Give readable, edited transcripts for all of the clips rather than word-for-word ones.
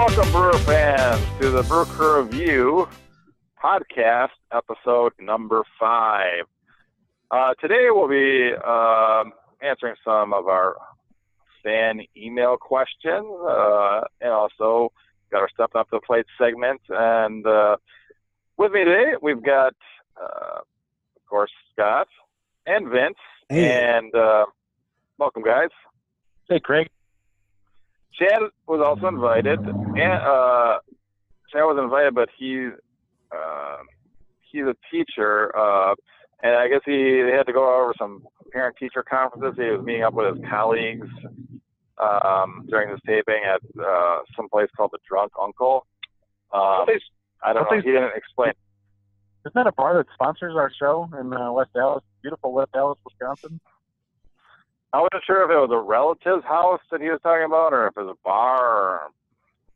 Welcome, Brewer fans, to the Brew Crew Review podcast, episode number 5. Today we'll be answering some of our fan email questions, and also got our Steppin Up to the Plate segment. And with me today, we've got, of course, Scott and Vince. Hey. And welcome, guys. Hey, Craig. Chad was also invited, and Chad was invited, but he's a teacher, and I guess they had to go over some parent-teacher conferences. He was meeting up with his colleagues during this taping at some place called the Drunk Uncle. I don't know. He didn't explain. Isn't that a bar that sponsors our show in West Dallas, beautiful West Dallas, Wisconsin? I wasn't sure if it was a relative's house that he was talking about, or if it was a bar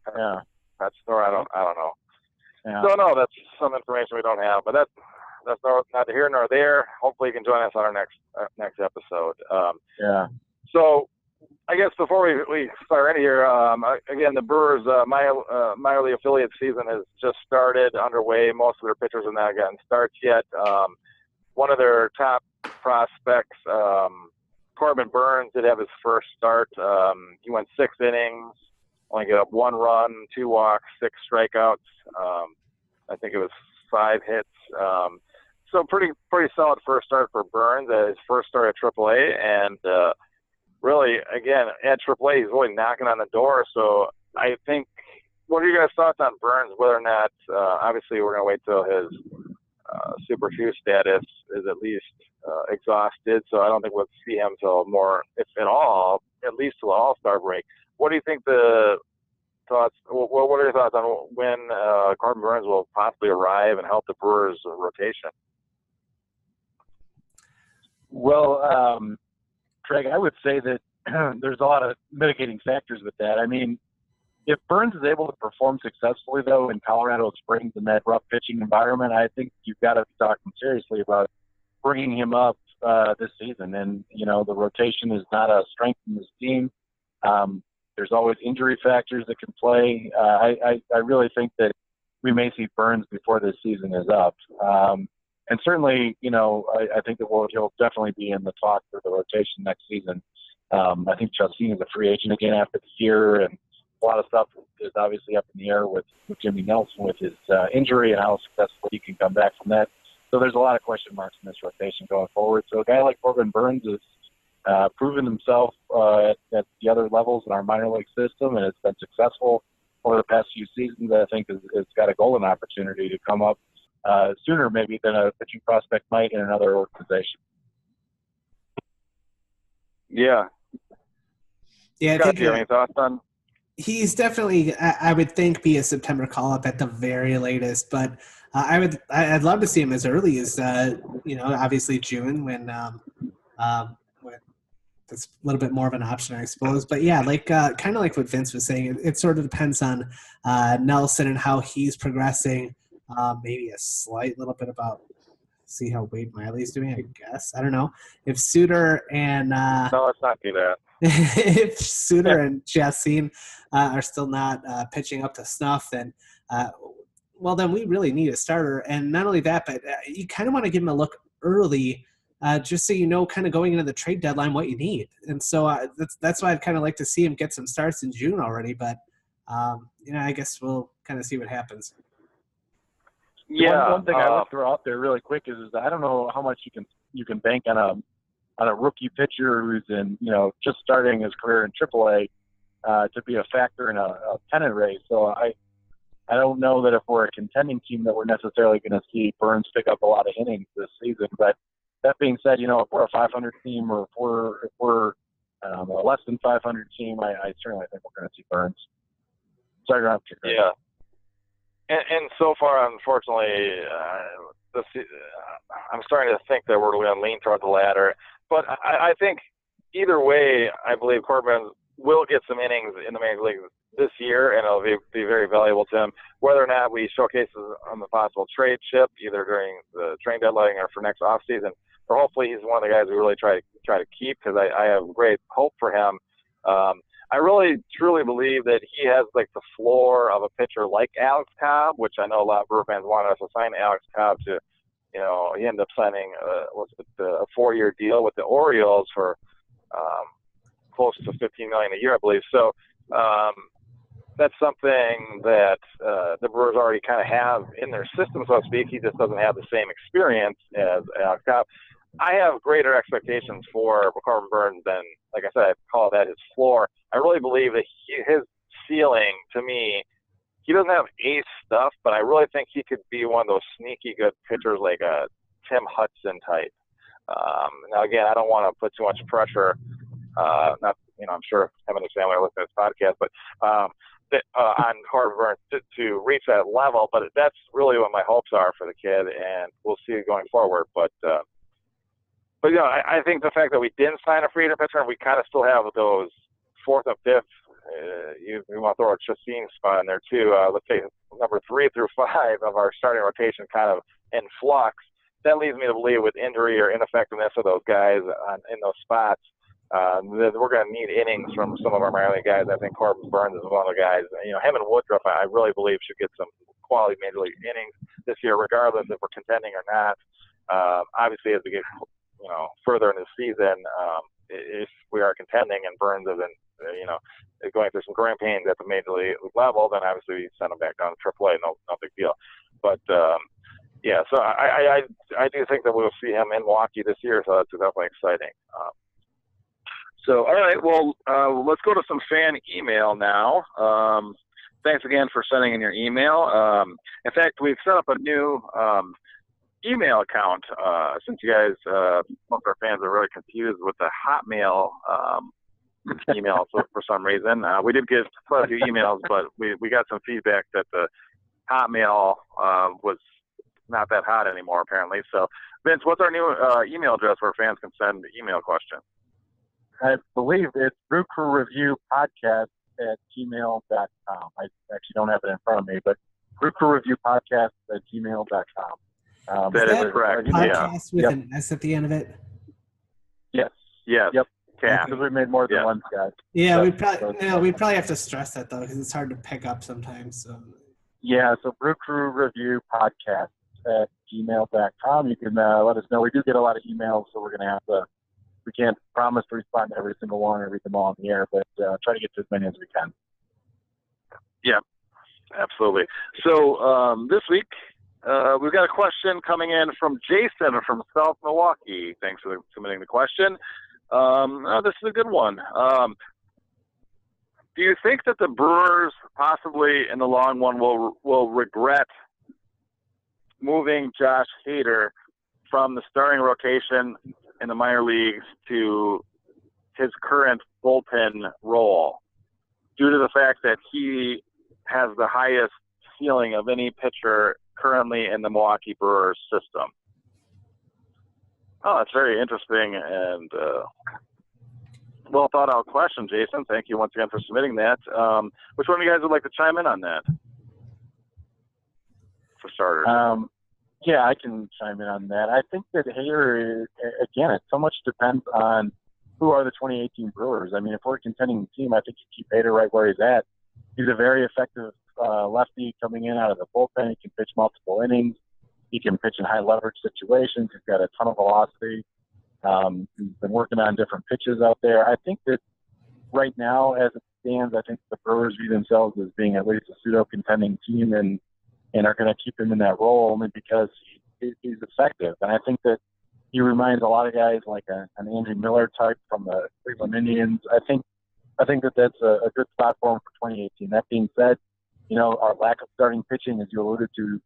or pet store. I don't know. Yeah. So no, that's some information we don't have, but that's neither here nor there. Hopefully, you can join us on our next episode. So, I guess before we start in here, again, the Brewers' minor league affiliate season has just started, underway. Most of their pitchers have not gotten starts yet. One of their top prospects, Corbin Burns, did have his first start. He went 6 innings, only gave up 1 run, 2 walks, 6 strikeouts. I think it was 5 hits. So pretty solid first start for Burns. His first start at AAA, and really, again, at AAA, he's really knocking on the door. So I think, what are your guys' thoughts on Burns? Whether or not, obviously, we're going to wait till his Super 2 status is at least exhausted, so I don't think we'll see him till more, if at all, at least till the All-Star break. What do you think what are your thoughts on when Corbin Burns will possibly arrive and help the Brewers' rotation? Well, Craig, I would say that there's a lot of mitigating factors with that. I mean, if Burns is able to perform successfully, though, in Colorado Springs in that rough pitching environment, I think you've got to be talking seriously about bringing him up this season. And, the rotation is not a strength in this team. There's always injury factors that can play. I really think that we may see Burns before this season is up. And certainly, I think that he'll definitely be in the talk for the rotation next season. I think Chelsea is a free agent again after the year, and a lot of stuff is obviously up in the air with Jimmy Nelson with his injury and how successful he can come back from that. So there's a lot of question marks in this rotation going forward. So a guy like Corbin Burns has proven himself at the other levels in our minor league system, and it's been successful over the past few seasons. I think it's got a golden opportunity to come up sooner maybe than a pitching prospect might in another organization. Yeah. Yeah, Scott, do you have any thoughts on? He's definitely, I would think, be a September call-up at the very latest, but I'd love to see him as early as, obviously June when that's a little bit more of an option, I suppose. But yeah, kind of like what Vince was saying, it sort of depends on Nelson and how he's progressing. Maybe a slight little bit about see how Wade Miley's doing, I guess. I don't know. If Suter and no, let's not do that. if Suter and Chassin are still not pitching up to snuff, then then we really need a starter. And not only that, but you kind of want to give him a look early, just so you know, kind of going into the trade deadline, what you need. And so that's why I'd kind of like to see him get some starts in June already. But I guess we'll kind of see what happens. Yeah. One thing I would throw out there really quick is I don't know how much you can bank on a rookie pitcher who's just starting his career in AAA to be a factor in a pennant race. So I don't know that if we're a contending team that we're necessarily going to see Burns pick up a lot of innings this season. But that being said, if we're a 500 team or if we're a less than 500 team, I certainly think we're going to see Burns. Sorry, yeah. And so far, unfortunately, I'm starting to think that we're going to lean toward the latter. But I think either way, I believe Corbin will get some innings in the major leagues this year, and it'll be very valuable to him. Whether or not we showcase on the possible trade chip, either during the trade deadline or for next offseason, or hopefully he's one of the guys we really try to keep, because I have great hope for him. I really truly believe that he has like the floor of a pitcher like Alex Cobb, which I know a lot of Brewer fans wanted us to sign Alex Cobb to. You know, he ended up signing a 4-year deal with the Orioles for close to $15 million a year, I believe. So that's something that the Brewers already kind of have in their system, so to speak. He just doesn't have the same experience as Alex Cobb. I have greater expectations for Corbin Burnes than, like I said, I call that his floor. I really believe that his ceiling, to me, he doesn't have ace stuff, but I really think he could be one of those sneaky good pitchers like a Tim Hudson type. Now, again, I don't want to put too much pressure. Not, you know, I'm sure him and his family are listening to this podcast, but on Corbin Burnes to reach that level. But that's really what my hopes are for the kid, and we'll see it going forward. But you know, I think the fact that we didn't sign a free agent pitcher and we kind of still have those fourth and fifth. You want to throw a Chacin spot in there too. Let's say number 3 through 5 of our starting rotation kind of in flux. That leads me to believe with injury or ineffectiveness of those guys in those spots, that we're going to need innings from some of our minor league guys. I think Corbin Burnes is one of the guys. You know, him and Woodruff, I really believe should get some quality major league innings this year, regardless if we're contending or not. Obviously, as we get further in the season, if we are contending and Burnes isn't, going through some growing pains at the major league level, then obviously we send him back down to AAA. No big deal. But yeah, so I do think that we'll see him in Milwaukee this year. So that's definitely exciting. So all right, well, let's go to some fan email now. Thanks again for sending in your email. In fact, we've set up a new email account since you guys, most of our fans are really confused with the Hotmail email for some reason. We did get quite a few emails, but we got some feedback that the Hotmail was not that hot anymore, apparently. So, Vince, what's our new email address where fans can send email questions? I believe it's brewcrewreviewpodcast@gmail.com. I actually don't have it in front of me, but brewcrewreviewpodcast@gmail.com. That is correct. Podcast with an S at the end of it? Yes. Yes. Yep. Yeah. Because we made more than one, Scott. Yeah, we'd probably have to stress that, though, because it's hard to pick up sometimes. So. Yeah, so brewcrewreviewpodcast@gmail.com. You can let us know. We do get a lot of emails, so we're going to have to, we can't promise to respond to every single one or read them all on the air, but try to get to as many as we can. Yeah, absolutely. So this week, we've got a question coming in from Jason from South Milwaukee. Thanks for submitting the question. This is a good one. Do you think that the Brewers possibly in the long run will regret moving Josh Hader from the starting rotation in the minor leagues to his current bullpen role due to the fact that he has the highest ceiling of any pitcher currently in the Milwaukee Brewers system? Oh, that's very interesting and well thought out question, Jason. Thank you once again for submitting that. Which one of you guys would like to chime in on that? For starters. Yeah, I can chime in on that. I think that Hader, again, it so much depends on who are the 2018 Brewers. I mean, if we're a contending team, I think you keep Hader right where he's at. He's a very effective lefty coming in out of the bullpen. He can pitch multiple innings. He can pitch in high leverage situations. He's got a ton of velocity. He's been working on different pitches out there. I think that right now, as it stands, I think the Brewers view themselves as being at least a pseudo-contending team and are going to keep him in that role only because he's effective. And I think that he reminds a lot of guys like an Andrew Miller type from the Cleveland Indians. I think that that's a good platform for 2018. That being said, our lack of starting pitching, as you alluded to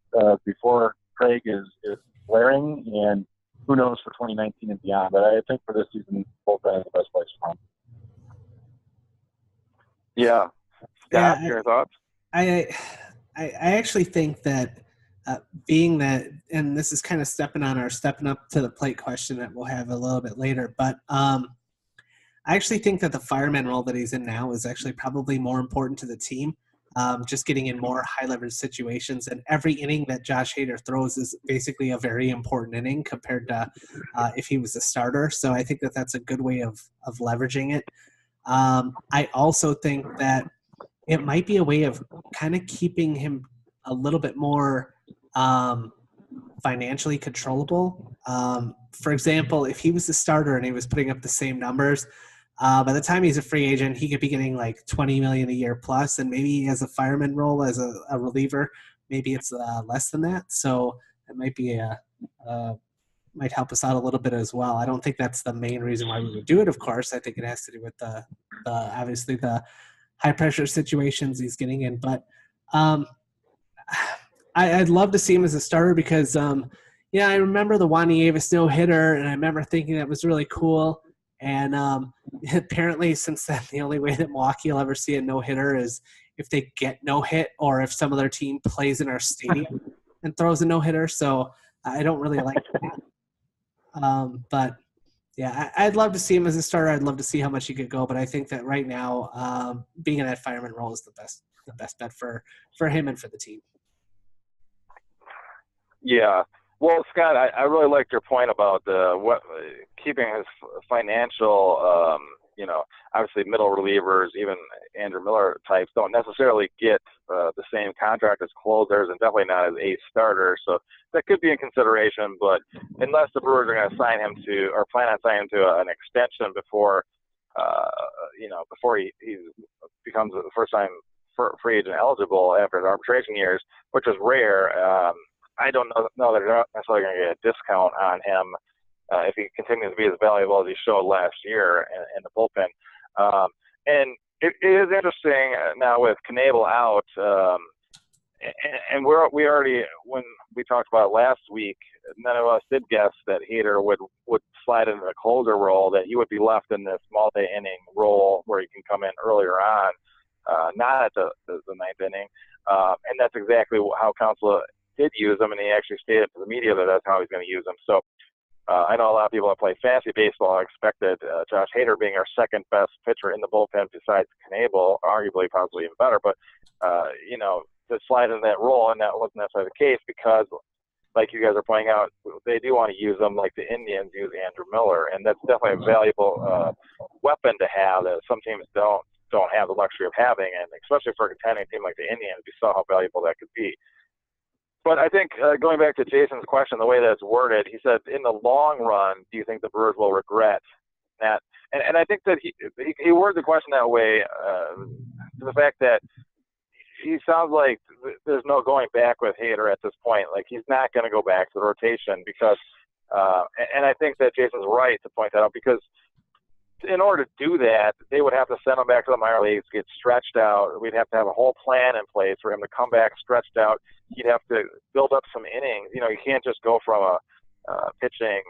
before, Craig, is glaring, and who knows for 2019 and beyond. But I think for this season, bullpen is the best place for him. Yeah. Scott, your thoughts? I actually think that being that, and this is kind of stepping up to the plate question that we'll have a little bit later, but I actually think that the fireman role that he's in now is actually probably more important to the team. Just getting in more high-leverage situations, and every inning that Josh Hader throws is basically a very important inning compared to if he was a starter. So I think that that's a good way of leveraging it. I also think that it might be a way of kind of keeping him a little bit more financially controllable. For example, if he was the starter and he was putting up the same numbers, by the time he's a free agent, he could be getting like $20 million a year plus, and maybe he has a fireman role as a reliever. Maybe it's less than that. So it might be might help us out a little bit as well. I don't think that's the main reason why we would do it. Of course, I think it has to do with the obviously the high pressure situations he's getting in, but I'd love to see him as a starter because, I remember the Juan Nieves no hitter, and I remember thinking that was really cool. And apparently, since then, the only way that Milwaukee will ever see a no hitter is if they get no hit, or if some other team plays in our stadium and throws a no hitter. So I don't really like that. But yeah, I'd love to see him as a starter. I'd love to see how much he could go. But I think that right now, being in that fireman role is the best bet for him and for the team. Yeah. Well, Scott, I really liked your point about keeping his financial, obviously middle relievers, even Andrew Miller types, don't necessarily get the same contract as closers, and definitely not as ace starters. So that could be in consideration. But unless the Brewers are going to sign him to, or plan on signing him to an extension before he becomes a first-time free agent eligible after his arbitration years, which is rare. I don't know that they're not necessarily going to get a discount on him if he continues to be as valuable as he showed last year in the bullpen. And it is interesting now with Knebel out, and we already, when we talked about it last week, none of us did guess that Hader would slide into the closer role, that he would be left in this multi-inning role where he can come in earlier on, not at the ninth inning. And that's exactly how Counsell did use him, and he actually stated to the media that that's how he's going to use him. So I know a lot of people that play fantasy baseball expected Josh Hader, being our second best pitcher in the bullpen besides Knebel, arguably probably even better, but to slide in that role, and that wasn't necessarily the case because, like you guys are pointing out, they do want to use them like the Indians use Andrew Miller, and that's definitely a valuable weapon to have that some teams don't have the luxury of having, and especially for a contending team like the Indians, we saw how valuable that could be. But I think going back to Jason's question, the way that it's worded, he said, in the long run, do you think the Brewers will regret that? And I think that he worded the question that way to the fact that he sounds like there's no going back with Hader at this point. Like, he's not going to go back to the rotation because and I think that Jason's right to point that out, because in order to do that, they would have to send him back to the minor leagues, get stretched out. We'd have to have a whole plan in place for him to come back stretched out. He'd have to build up some innings. You can't just go from pitching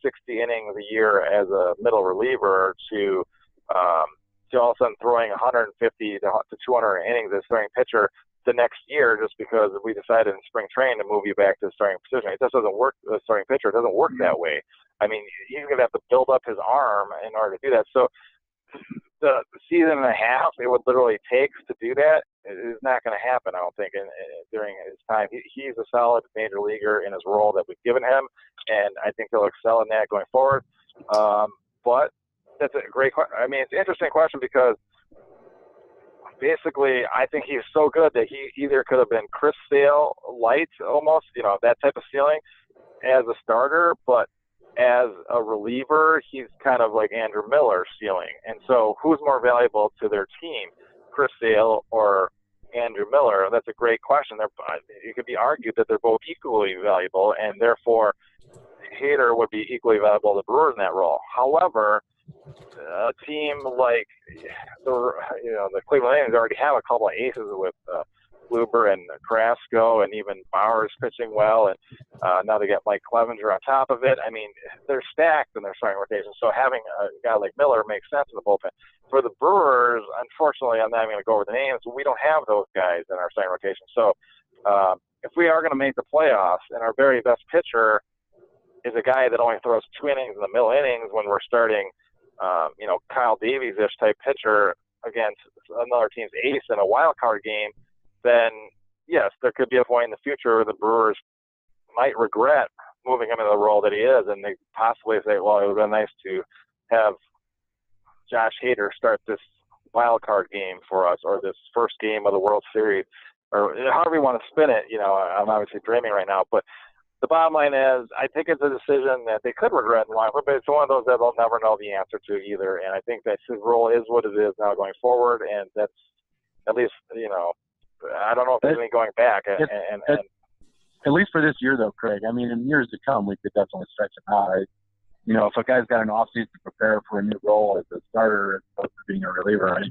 60 innings a year as a middle reliever to all of a sudden throwing 150 to 200 innings as a starting pitcher the next year just because we decided in spring training to move you back to the starting position. It just doesn't work. The starting pitcher, it doesn't work that way. I mean, he's going to have to build up his arm in order to do that. So the season and a half it would literally take to do that is not going to happen, I don't think, during his time. He's a solid major leaguer in his role that we've given him, and I think he'll excel in that going forward. But that's a great question. I mean, it's an interesting question because basically I think he's so good that he either could have been Chris Sale light almost, that type of ceiling as a starter, but as a reliever, he's kind of like Andrew Miller's ceiling. And so who's more valuable to their team, Chris Sale or Andrew Miller? That's a great question. It could be argued that they're both equally valuable, and therefore Hader would be equally valuable to the Brewers in that role. However, a team like the Cleveland Indians already have a couple of aces with Kluber and Carrasco, and even Bauer's pitching well, and now they get Mike Clevenger on top of it. I mean, they're stacked in their starting rotation, so having a guy like Miller makes sense in the bullpen. For the Brewers, unfortunately, I'm not even going to go over the names, but we don't have those guys in our starting rotation. So if we are going to make the playoffs, and our very best pitcher is a guy that only throws 2 innings in the middle innings when we're starting, Kyle Davies-ish type pitcher against another team's ace in a wild card game, then yes, there could be a point in the future where the Brewers might regret moving him into the role that he is, and they possibly say, well, it would have been nice to have Josh Hader start this wild card game for us, or this first game of the World Series, or however you want to spin it. I'm obviously dreaming right now, but the bottom line is, I think it's a decision that they could regret in life, but it's one of those that they'll never know the answer to either. And I think that his role is what it is now going forward, and that's at least, I don't know if there's any going back. At least for this year, though, Craig. I mean, in years to come, we could definitely stretch him out. If a guy's got an offseason to prepare for a new role as a starter as opposed to being a reliever,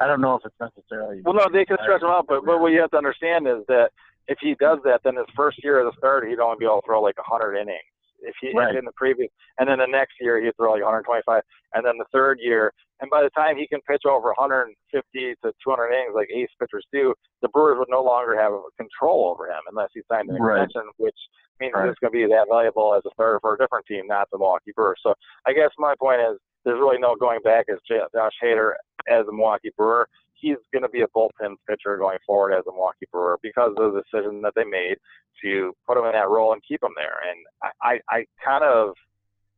I don't know if it's necessarily. Well, no, they could stretch him out, but what you have to understand is that if he does that, then his first year as a starter, he'd only be able to throw like 100 innings. If in the previous, and then the next year he'd throw like 125, and then the third year, and by the time he can pitch over 150 to 200 innings like ace pitchers do, the Brewers would no longer have control over him unless he signed an extension, which means he's going to be that valuable as a starter for a different team, not the Milwaukee Brewers. So I guess my point is, there's really no going back as Josh Hader as a Milwaukee Brewer. He's going to be a bullpen pitcher going forward as a Milwaukee Brewer because of the decision that they made to put him in that role and keep him there. And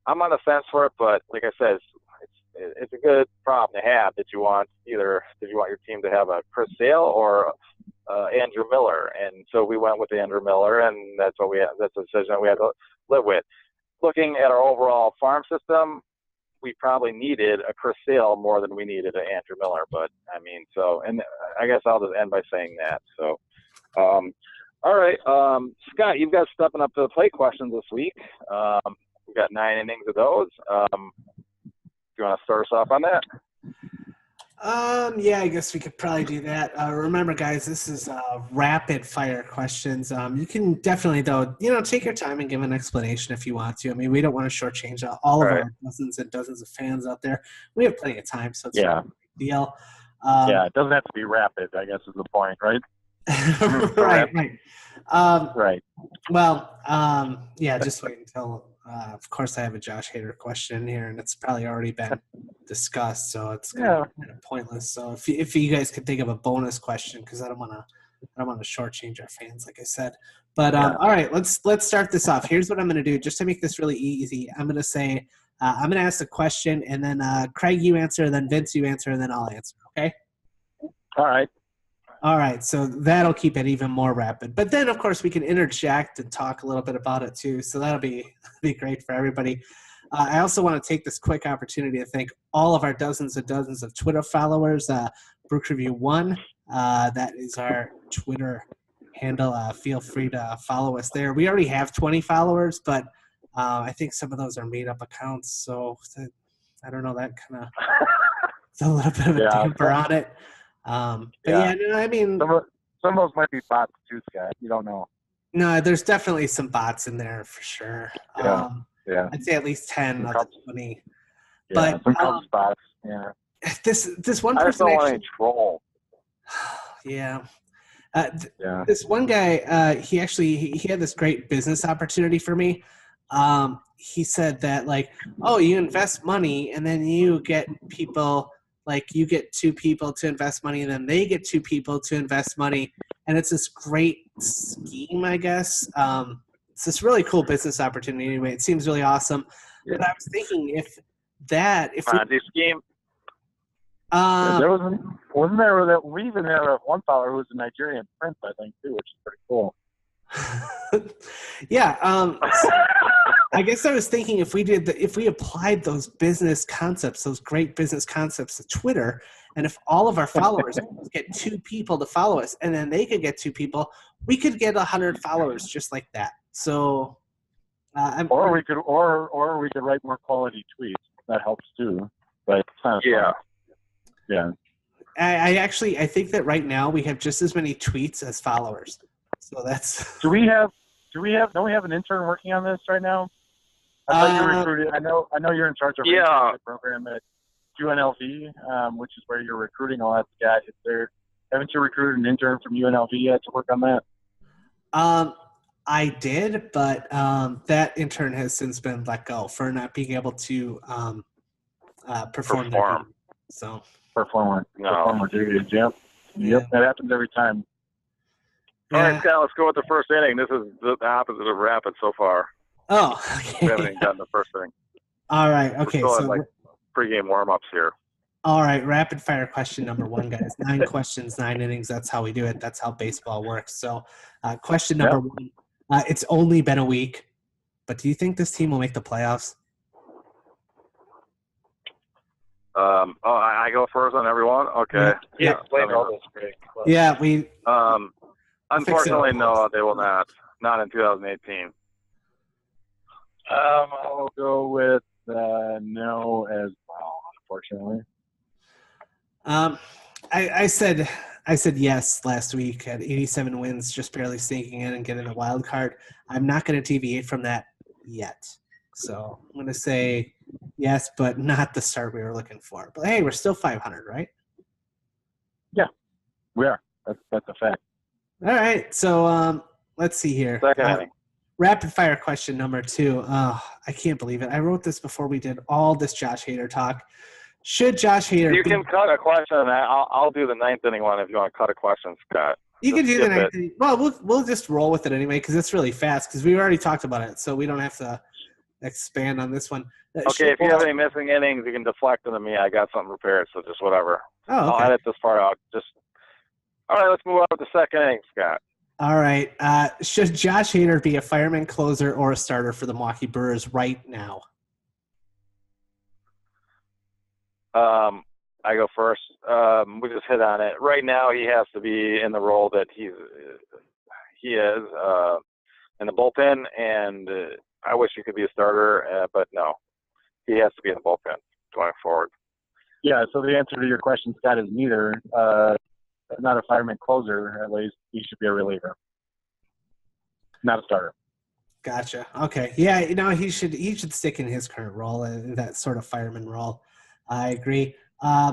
I'm on the fence for it, but like I said, it's a good problem to have that you want your team to have a Chris Sale or Andrew Miller. And so we went with Andrew Miller, and that's a decision that we had to live with. Looking at our overall farm system, we probably needed a Chris Sale more than we needed an Andrew Miller. But and I guess I'll just end by saying that. So, all right, Scott, you've got stepping up to the plate questions this week. We've got 9 innings of those. Do you want to start us off on that? Yeah, I guess we could probably do that. Remember, guys, this is rapid fire questions. You can definitely, though, take your time and give an explanation if you want to. I mean, we don't want to shortchange all of our dozens and dozens of fans out there. We have plenty of time, so it's not a big deal. It doesn't have to be rapid, I guess is the point, right? Right. Right. Well, just wait until of course I have a Josh Hader question here, and it's probably already been discussed, so it's kind of pointless. So if you guys could think of a bonus question, because I don't want to shortchange our fans, like I said. But all right, let's start this off. Here's what I'm going to do, just to make this really easy. I'm going to say I'm going to ask a question, and then Craig, you answer, then Vince, you answer, and then I'll answer. Okay? All right, so that'll keep it even more rapid. But then, of course, we can interject and talk a little bit about it, too. So that'll be great for everybody. I also want to take this quick opportunity to thank all of our dozens and dozens of Twitter followers. Brook Review 1, that is our Twitter handle. Feel free to follow us there. We already have 20 followers, but I think some of those are made-up accounts. So I don't know, that kind of – it's a little bit of a damper on it. I mean, some of those might be bots too, Scott. You don't know. No, there's definitely some bots in there for sure. I'd say at least 10 of the 20. Yeah, but some Cubs bots. Yeah. This one person. I just don't want any troll. Yeah. This one guy, he had this great business opportunity for me. He said that you invest money and then you get people. You get 2 people to invest money, and then they get 2 people to invest money, and it's this great scheme, I guess. It's this really cool business opportunity. Anyway, it seems really awesome. Yeah. But I was thinking this scheme. Wasn't there that we even had one follower who was a Nigerian prince, I think, too, which is pretty cool. I guess I was thinking if we applied those business concepts, those great business concepts to Twitter, and if all of our followers get 2 people to follow us, and then they could get 2 people, we could get 100 followers just like that. So, or we could write more quality tweets. That helps too. But fun. I think that right now we have just as many tweets as followers. So that's. Don't we have an intern working on this right now? I thought you recruited. I know you're in charge of the program at UNLV, which is where you're recruiting all that guys. Haven't you recruited an intern from UNLV yet to work on that? I did, but that intern has since been let go for not being able to perform. So performer duties. Yep, that happens every time. All right, Scott, let's go with the first inning. This is the opposite of rapid so far. Oh, okay. We haven't even gotten the first inning. All right, okay. We're still in pregame warm-ups here. All right, rapid fire question number 1, guys. 9 questions, 9 innings. That's how we do it. That's how baseball works. So, question number 1. It's only been a week, but do you think this team will make the playoffs? I go first on everyone. Okay. Yeah, explain all this, Greg. Yeah, we. Unfortunately, no, they will not. Not in 2018. I'll go with no as well. Unfortunately. I said yes last week at 87 wins, just barely sneaking in and getting a wild card. I'm not going to deviate from that yet. So I'm going to say yes, but not the start we were looking for. But hey, we're still 500, right? Yeah, we are. That's a fact. All right. So let's see here. Second inning. Rapid fire question number 2. Oh, I can't believe it. I wrote this before we did all this Josh Hader talk. Should Josh Hader? You can cut a question. I'll do the 9th inning one if you want to cut a question, Scott. You can do the 9th inning. Well, we'll just roll with it anyway because it's really fast because we already talked about it, so we don't have to expand on this one. Okay, if you have any missing innings, you can deflect them to me. I got something prepared, so just whatever. Oh, okay. I'll edit this part out. All right, let's move on to the second inning, Scott. All right. Should Josh Hader be a fireman, closer, or a starter for the Milwaukee Brewers right now? I go first. We just hit on it. Right now, he has to be in the role that he is in the bullpen, and I wish he could be a starter, but no, he has to be in the bullpen going forward. Yeah. So the answer to your question, Scott, is neither. Not a fireman closer. At least he should be a reliever, not a starter. Gotcha. Okay. Yeah. He should stick in his current role, that sort of fireman role. I agree.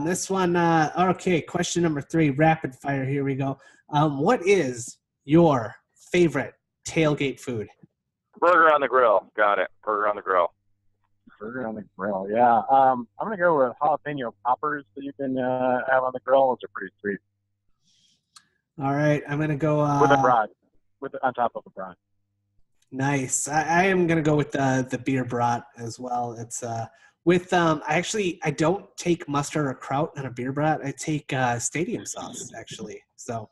This one. Okay. Question number 3. Rapid fire. Here we go. What is your favorite tailgate food? Burger on the grill. Got it. Burger on the grill. Burger on the grill. Yeah. I'm gonna go with jalapeno poppers that you can have on the grill. Those are pretty sweet. All right, I'm gonna go with a brat, on top of a brat. Nice. I am gonna go with the beer brat as well. It's with I don't take mustard or kraut on a beer brat. I take stadium sauce actually. So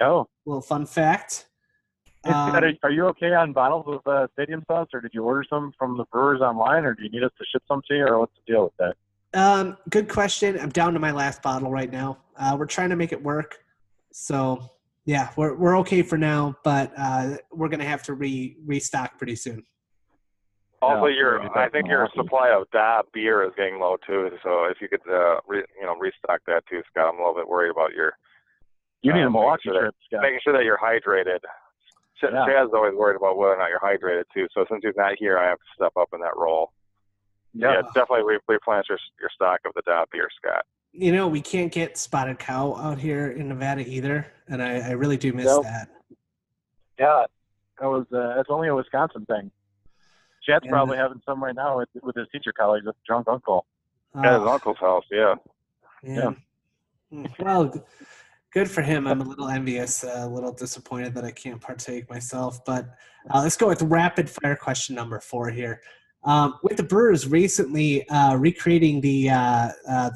little fun fact. Are you okay on bottles of stadium sauce, or did you order some from the brewers online, or do you need us to ship some to you, or what's the deal with that? Good question. I'm down to my last bottle right now. We're trying to make it work. So, yeah, we're okay for now, but we're going to have to restock pretty soon. Also, I think your supply of beer is getting low, too. So if you could, restock that, too, Scott. I'm a little bit worried about your You need a Milwaukee trip, Scott. Making sure that you're hydrated. Chad's always worried about whether or not you're hydrated, too. So since he's not here, I have to step up in that role. Yeah, definitely replenish your stock of the beer, Scott. We can't get spotted cow out here in Nevada either, and I really do miss that. Yeah, that's only a Wisconsin thing. Chad's probably having some right now with his teacher colleagues at the drunk uncle. At his uncle's house, yeah. Well, good for him. I'm a little envious, a little disappointed that I can't partake myself. But let's go with rapid fire question number 4 here. With the Brewers recently recreating the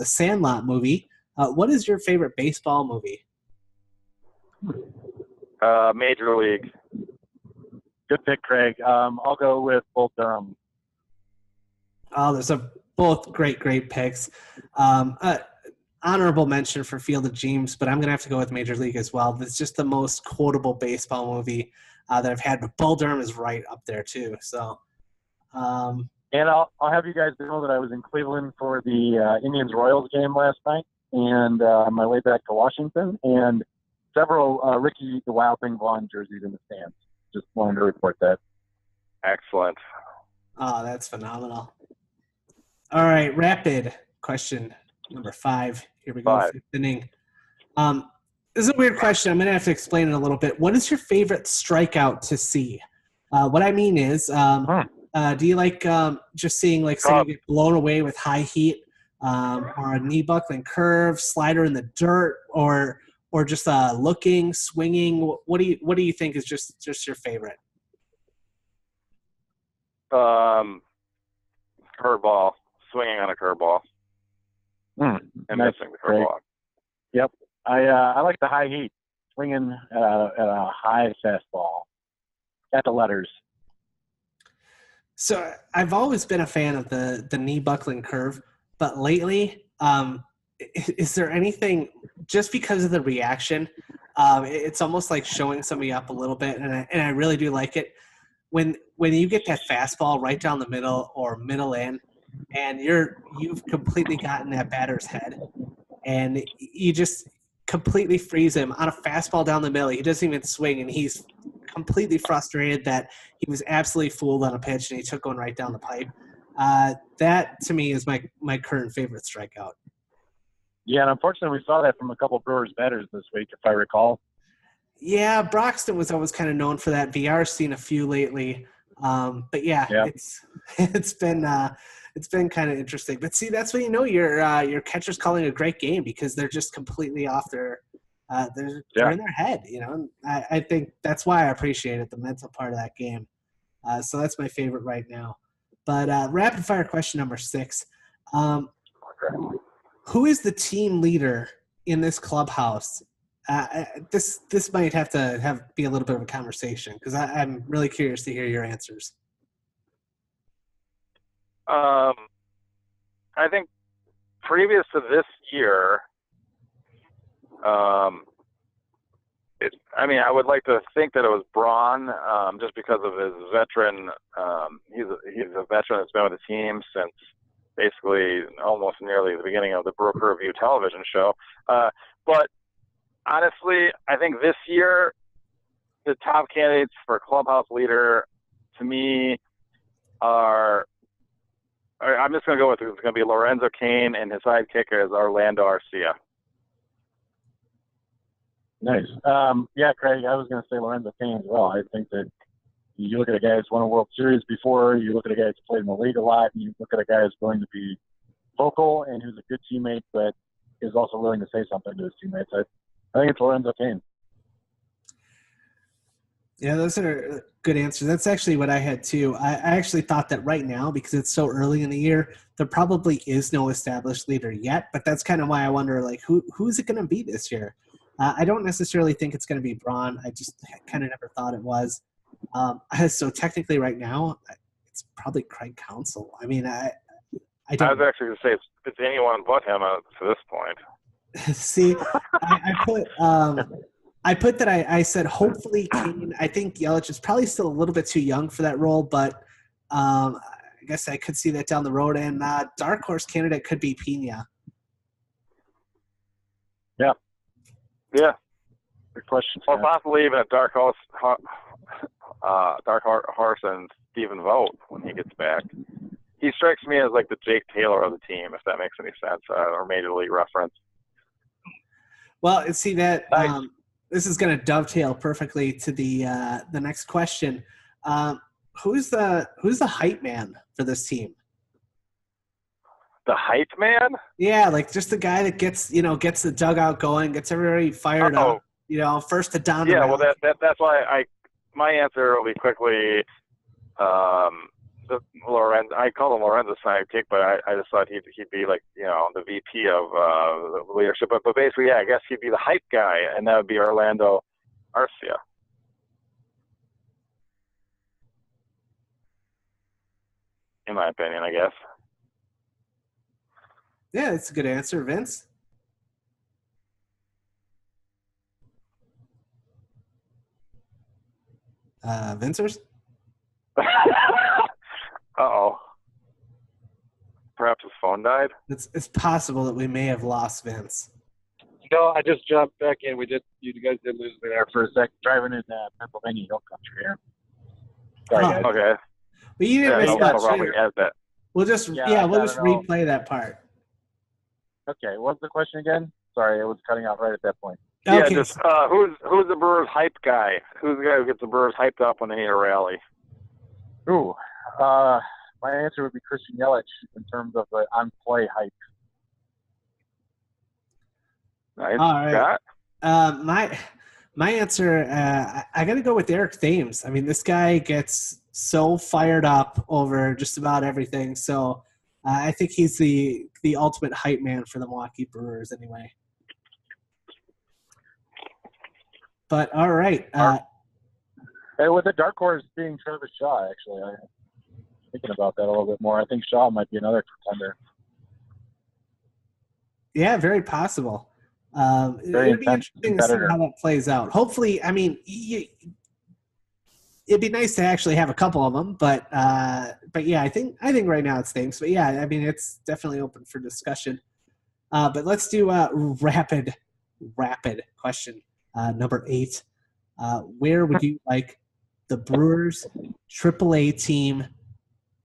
Sandlot movie, what is your favorite baseball movie? Major League. Good pick, Craig. I'll go with Bull Durham. Oh, those are both great picks. Honorable mention for Field of Dreams, but I'm going to have to go with Major League as well. It's just the most quotable baseball movie that I've had, but Bull Durham is right up there too. So. And I'll have you guys know that I was in Cleveland for the Indians-Royals game last night, and on my way back to Washington, and several Ricky the Wild Thing Vaughn jerseys in the stands. Just wanted to report that. Excellent. Oh, that's phenomenal. All right, rapid question number 5. Here we go. 5th inning. This is a weird question. I'm going to have to explain it a little bit. What is your favorite strikeout to see? What I mean is, do you like just seeing someone get blown away with high heat, or a knee buckling curve, slider in the dirt, or just looking, swinging? What do you think is just your favorite? Curveball, swinging on a curveball. and nice. missing the curveball. Yep. I like the high heat, swinging at a high fastball at the letters. So I've always been a fan of the knee buckling curve, but lately, is there anything, just because of the reaction, it's almost like showing somebody up a little bit, and I really do like it. When you get that fastball right down the middle or middle in, and you've completely gotten that batter's head, and you just completely freeze him on a fastball down the middle. He doesn't even swing, and he's completely frustrated that he was absolutely fooled on a pitch and he took one right down the pipe. That to me is my current favorite strikeout. Yeah, and unfortunately we saw that from a couple of Brewers batters this week, if I recall. Yeah, Broxton was always kind of known for that. VR's seen a few lately. But yeah. It's been kind of interesting. But see, that's when you know your catcher's calling a great game, because they're just completely off their they're in their head, you know. And I think that's why I appreciate it, the mental part of that game. So that's my favorite right now. But rapid fire question number 6. Who is the team leader in this clubhouse? This might have to be a little bit of a conversation, because I'm really curious to hear your answers. I think previous to this year, I would like to think that it was Braun, just because of his veteran. He's a veteran that's been with the team since basically almost nearly the beginning of the Broker Review television show. But honestly, I think this year the top candidates for clubhouse leader to me are. I'm just going to go with it. It's going to be Lorenzo Cain, and his sidekick is Orlando Arcia. Nice. Yeah, Craig, I was going to say Lorenzo Cain as well. I think that you look at a guy who's won a World Series before, you look at a guy who's played in the league a lot, and you look at a guy who's going to be vocal and who's a good teammate, but is also willing to say something to his teammates. I think it's Lorenzo Cain. Yeah, those are good answers. That's actually what I had too. I actually thought that right now, because it's so early in the year, there probably is no established leader yet, but that's kind of why I wonder, like, who's it going to be this year? I don't necessarily think it's going to be Braun. I just kind of never thought it was. So technically right now, it's probably Craig Counsell. I mean, I was actually going to say it's anyone but him to this point. See, I put that I said hopefully Cain. I think Yelich is probably still a little bit too young for that role, but I guess I could see that down the road. And dark horse candidate could be Pena. Yeah. Yeah. Good question. Or possibly even a dark horse and Stephen Vogt when he gets back. He strikes me as like the Jake Taylor of the team, if that makes any sense, or Major League reference. Well, see that this is going to dovetail perfectly to the next question. Who's the hype man for this team? The hype man? Yeah, like just the guy that gets the dugout going, gets everybody fired up. First to down. Yeah, well, that's why my answer will be quickly. Lorenzo, I call him Lorenzo's sidekick, but I just thought he'd be like the VP of the leadership. But basically, yeah, I guess he'd be the hype guy, and that would be Orlando Arcia. In my opinion, I guess. Yeah, that's a good answer, Vince. Vincers? Uh-oh. Perhaps his phone died? It's possible that we may have lost Vince. No, I just jumped back in. You guys did lose me there for a sec. Driving in Pennsylvania Hill Country here. Sorry, guys. Okay. But you didn't miss that. We'll just replay that part. Okay, what's the question again? Sorry, it was cutting out right at that point. Yeah, just who's the Brewers hype guy? Who's the guy who gets the Brewers hyped up when they need a rally? Ooh, my answer would be Christian Yelich in terms of the on-play hype. Nice. All right. My answer, I got to go with Eric Thames. I mean, this guy gets so fired up over just about everything. So I think he's the ultimate hype man for the Milwaukee Brewers anyway. But all right. Hey, with the dark horse being Travis Shaw, actually, I'm thinking about that a little bit more. I think Shaw might be another contender. Yeah, very possible. Very it'd be interesting to see how that plays out. Hopefully, I mean, it'd be nice to actually have a couple of them, but yeah, I think right now it stinks. But yeah, I mean, it's definitely open for discussion. But let's do a rapid question. Number 8. Where would you like the Brewers AAA team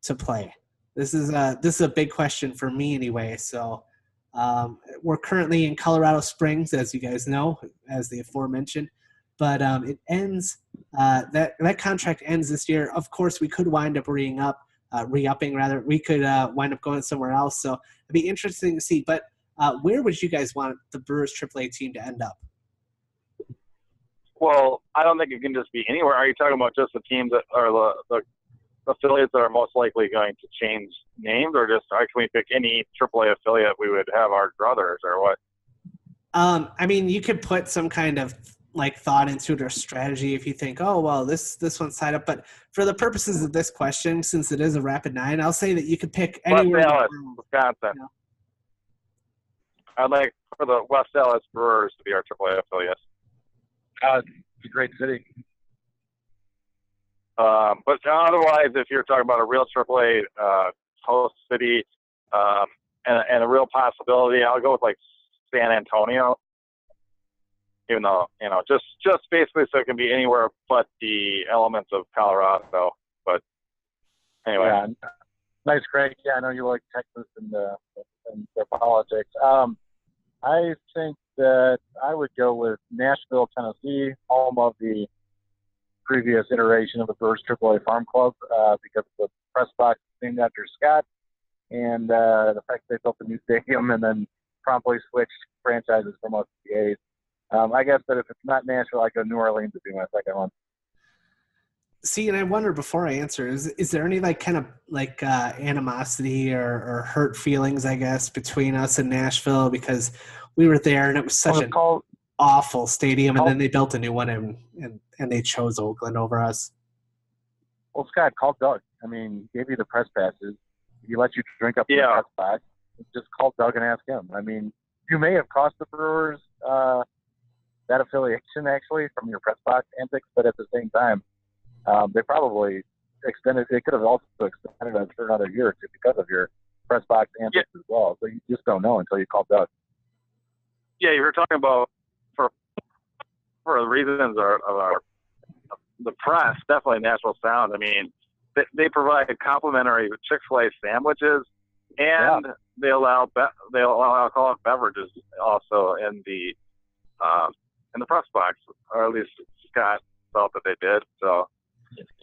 to play? This is a big question for me anyway. So we're currently in Colorado Springs, as you guys know, as the aforementioned. But it ends. That contract ends this year. Of course, we could wind up re-upping rather. We could wind up going somewhere else. So it'd be interesting to see. But where would you guys want the Brewers AAA team to end up? Well, I don't think it can just be anywhere. Are you talking about just the teams that are the affiliates that are most likely going to change names, or just can we pick any AAA affiliate we would have our druthers, or what? I mean, you could put some kind of like thought into it or strategy if you think, oh well, this one's tied up. But for the purposes of this question, since it is a rapid 9, I'll say that you could pick anywhere. West Dallas, Wisconsin. You know? I'd like for the West Dallas Brewers to be our AAA affiliate. It's a great city. But otherwise, if you're talking about a real AAA host city and a real possibility, I'll go with like San Antonio. Even though, just basically so it can be anywhere but the elements of Colorado. But anyway. Yeah, nice, Craig. Yeah, I know you like Texas and their politics. I think that I would go with Nashville, Tennessee, home of the previous iteration of the Brewers AAA Farm Club, because the press box is named after Scott, and the fact they built a new stadium and then promptly switched franchises from us to the A's. I guess that if it's not Nashville, I go New Orleans would be my second one. See, and I wonder before I answer, is there any animosity or hurt feelings, I guess, between us and Nashville, because we were there and it was such an awful stadium, and then they built a new one and they chose Oakland over us. Well, Scott, call Doug. I mean, gave you the press passes. He let you drink up in the press box. Just call Doug and ask him. I mean, you may have cost the Brewers that affiliation actually from your press box antics, but at the same time, they probably extended. They could have also extended it for another year or two because of your press box antics as well. So you just don't know until you call Doug. Yeah, you were talking about for the reasons of the press, definitely Nashville Sound. I mean, they provide complimentary Chick-fil-A sandwiches, and they allow alcoholic beverages also in the press box, or at least Scott felt that they did. So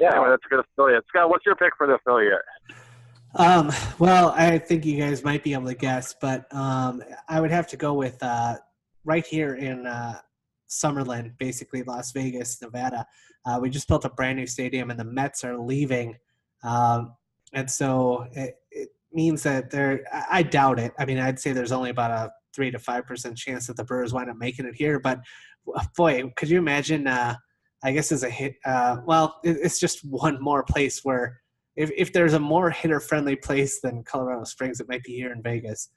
anyway, that's a good affiliate. Scott, what's your pick for the affiliate? Well, I think you guys might be able to guess, but I would have to go with right here in Summerlin, basically Las Vegas, Nevada. We just built a brand new stadium, and the Mets are leaving, and so it means that I doubt it. I mean, I'd say there's only about a 3 to 5% chance that the Brewers wind up making it here. But boy, could you imagine? I guess as a hit, it's just one more place where if there's a more hitter-friendly place than Colorado Springs, it might be here in Vegas.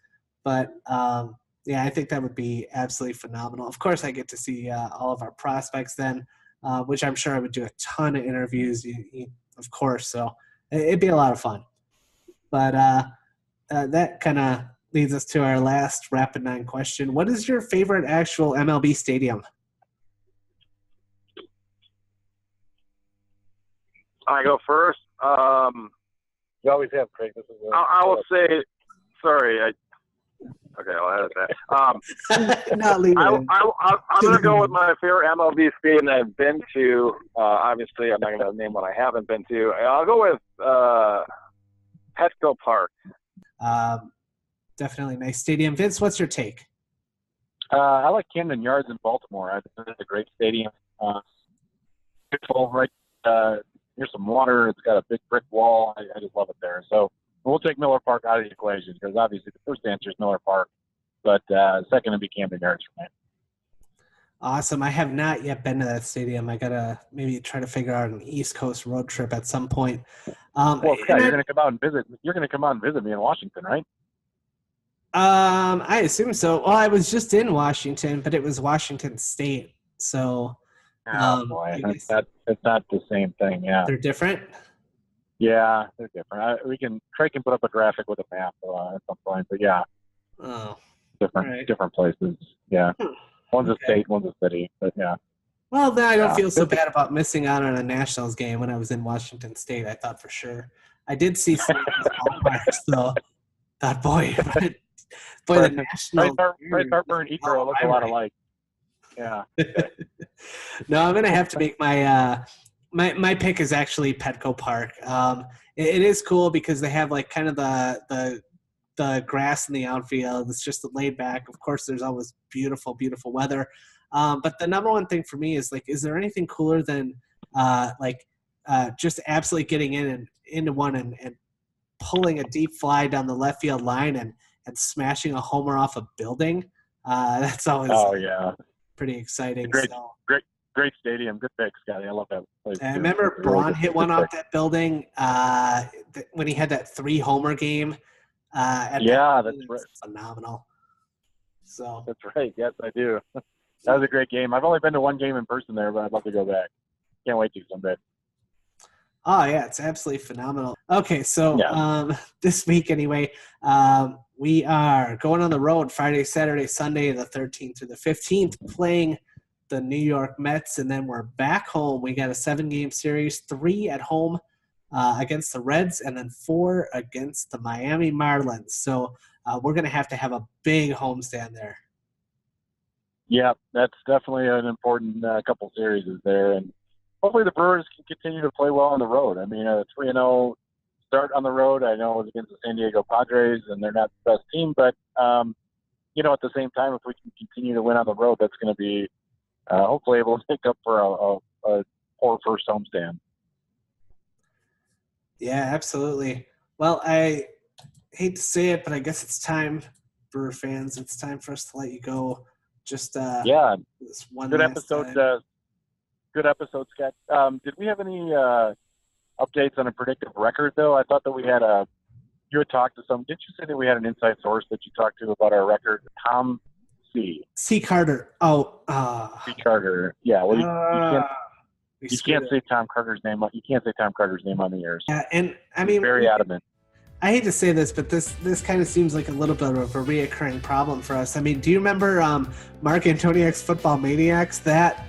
But I think that would be absolutely phenomenal. Of course, I get to see all of our prospects then, which I'm sure I would do a ton of interviews, of course. So it'd be a lot of fun. But that kind of leads us to our last Rapid 9 question. What is your favorite actual MLB stadium? I go first. You always have, Craig. This is I will say, sorry. I'll edit that. Not leaving. I'm going to go with my favorite MLB stadium that I've been to. Obviously, I'm not going to name one I haven't been to. I'll go with Petco Park. Definitely nice stadium. Vince, what's your take? I like Camden Yards in Baltimore. I think it's a great stadium. Beautiful, right near some water. It's got a big brick wall. I just love it there. So We'll take Miller Park out of the equation because obviously the first answer is Miller Park, but second would be Camden Yards for me. Awesome. I have not yet been to that stadium. I gotta maybe try to figure out an East Coast road trip at some point. Well, Scott, you're going to come out and visit. You're going to come out and visit me in Washington, right? I assume so. Well, I was just in Washington, but it was Washington State, so. Boy, it's not the same thing. Yeah, they're different. Yeah, they're different. Craig can put up a graphic with a map at some point, but yeah. Oh. Different places. Yeah. One's a state, one's a city, but yeah. Well, then I don't feel so bad about missing out on a Nationals game when I was in Washington State. I thought for sure. I did see some ballparks, though. Thought, boy, the Nationals. Bryce Harper and Ecro look a lot alike. Yeah. No, I'm gonna have to make my my pick is actually Petco Park. It is cool because they have like kind of the grass in the outfield. It's just laid back. Of course, there's always beautiful, beautiful weather. But the number one thing for me is like, is there anything cooler than just absolutely getting into one and pulling a deep fly down the left field line and smashing a homer off a building? That's always pretty exciting. Great stadium. Good pick, Scotty. I love that place. I remember Braun hit one off that building when he had that 3-homer game. That's right. Phenomenal. So that's right. Yes, I do. That was a great game. I've only been to one game in person there, but I'd love to go back. Can't wait to someday. Oh yeah, it's absolutely phenomenal. Okay, so this week anyway, we are going on the road Friday, Saturday, Sunday, the 13th through the 15th, playing the New York Mets, and then we're back home. We got a 7-game series, 3 at home against the Reds, and then 4 against the Miami Marlins. So we're going to have a big homestand there. Yeah, that's definitely an important couple series there, and hopefully the Brewers can continue to play well on the road. I mean, a 3-0 start on the road, I know it was against the San Diego Padres, and they're not the best team, but, at the same time, if we can continue to win on the road, that's going to be hopefully able to pick up for a poor first homestand. Yeah, absolutely. Well, I hate to say it, but I guess it's time, Brewer fans. It's time for us to let you go. Just this one good last episode. time. Good episode, Scott. Did we have any updates on a predictive record, though? I thought that we had you had talked to some. Did you say that we had an inside source that you talked to about our record? Tom C. Carter. C. Carter. Yeah. Well, you can't say Tom Carter's name. You can't say Tom Carter's name on the air. So yeah, and I mean, very adamant. I hate to say this, but this kind of seems like a little bit of a reoccurring problem for us. I mean, do you remember Mark Antoniak's Football Maniacs? That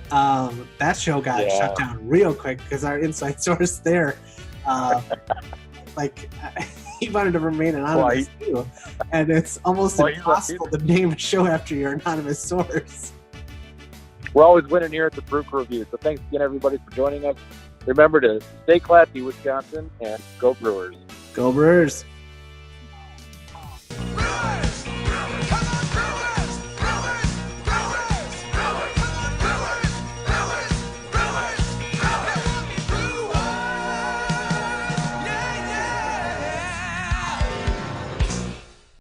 show got shut down real quick because our inside source there, he wanted to remain anonymous too, and it's almost impossible to name a show after your anonymous source. We're always winning here at the Brew Review, so thanks again, everybody, for joining us. Remember to stay classy, Wisconsin, and go Brewers. Go Brewers.